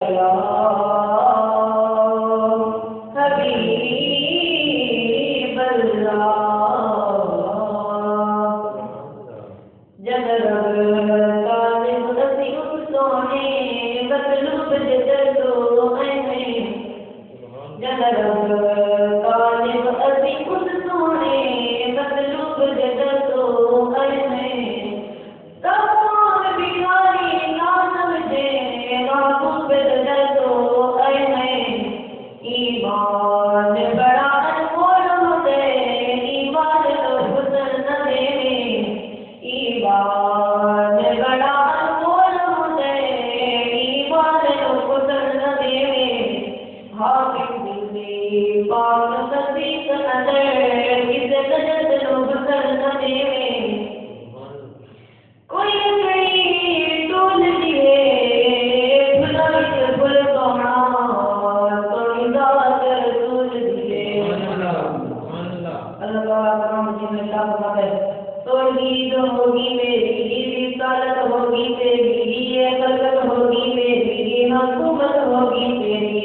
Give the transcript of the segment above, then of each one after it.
हबीब अल्लाह जग रब तालिब असीम सोने मतलूब जदो जग रब तालिब असीम सोने मतलूब जदो ईमान बड़ा अनमोल होते ईमान तो गुजर न देवे ईमान बड़ा अनमोल होते ईमान तो गुजर न देवे हाकिम दिले पाक सदीक नजर किसे नजर तो गुजर न देवे कोई कहीं टूल दिए भुलाई भुल सोना तौहीद होगी मेरी रिसालत होगी तेरी ये कलकत होगी मेरी हुकूमत होगी तेरी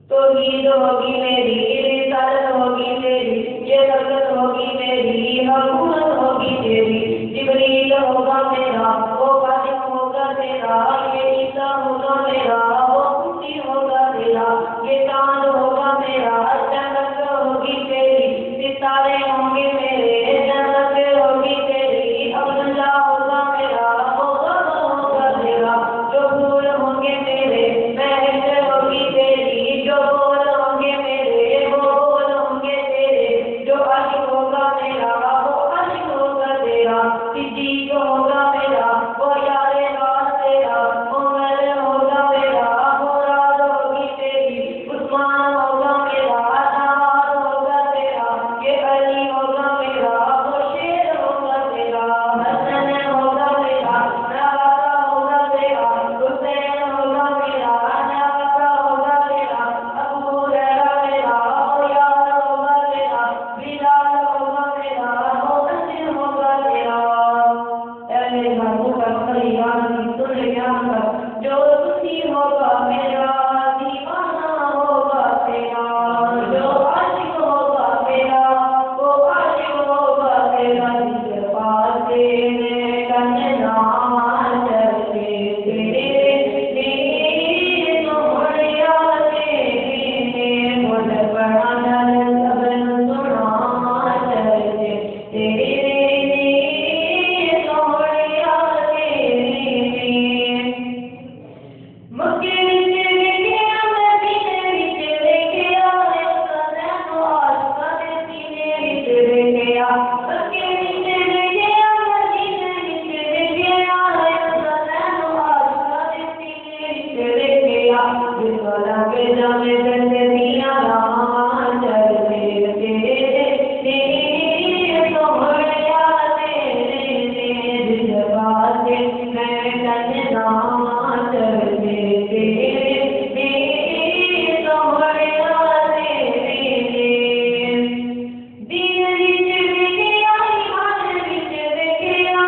तौहीद होगी मेरी रिसालत होगी तेरी ये कलकत होगी मेरी हुकूमत होगी तेरी जिब्रील होगा मेरा वो कासिम होगा तेरा ये ईसा होगा मेरा वो कुर्सी होगा तेरा ये चांद होगा मेरा चमक होगी तेरी सितारे होंगे मेरे जन्नत होगी तेरी अब्दुल्ला होगा मेरा होगा तेरा जो फूल होंगे मेरे महक होगी तेरी जो बोल होंगे मेरे वो बोल होंगे तेरे जो आशिक होगा मेरा वो आशिक होगा तेरा सिद्दीक होगा मेरा वो यारे राज तेरा उमर होगा मेरा वो राज होगी तेरी उस्मान होगा मेरा नवाज होगा तेरा ये अली होगा मेरा वो शेर होगा तेरा हसन होगा मेरा नवाजा होगा तेरा हुसैन होगा मेरा नवाजा होगा तेरा अबू हुरैरा मेरा वो यार होगा तेरा बिलाल होगा मेरा मुअज्जिन होगा तेरा ऐ मेरे महबूब अल्लाह की सुन लिया जो सुनी होगा मेरा दीवाना होगा तेरा जो आशिक होगा मेरा वो आशिक होगा तेरा जिसके पास तेरे कन्ना चलते तेरे तेरे तोड़िया तेरे मुझ बड़ा नल सबन सुना चलते तेरे तोड़िया तेरे मक्के विच वेखिया मदीने विच वेखिया सदैव आशकां दे सीने विच वेखिया मक्के विच वेखिया मदीने विच वेखिया सदैव आशकां दे सीने विच वेखिया जिस लगे जावे जंदे दियां राहां चलदे तेरे तेरे सोहणिया तेरे जिस पासे मैं कन्ना चलदे तेरे तेरे सोहणिया तेरे दीन विच वेखिया ईमान विच वेखिया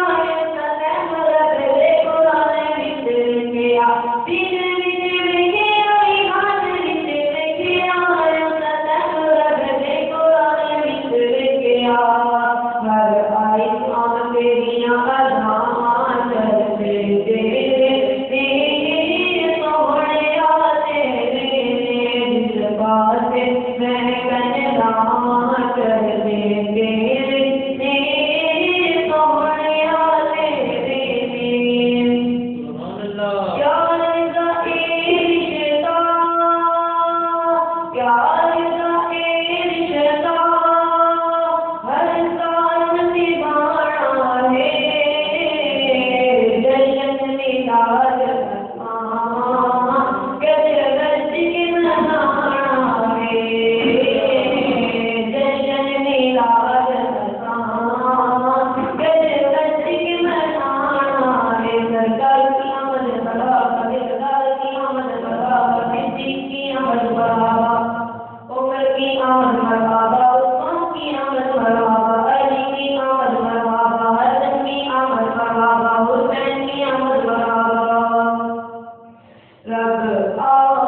सदैव रब दे कुरान विच वेखिया दीन विच वेखिया ईमान विच सब आओ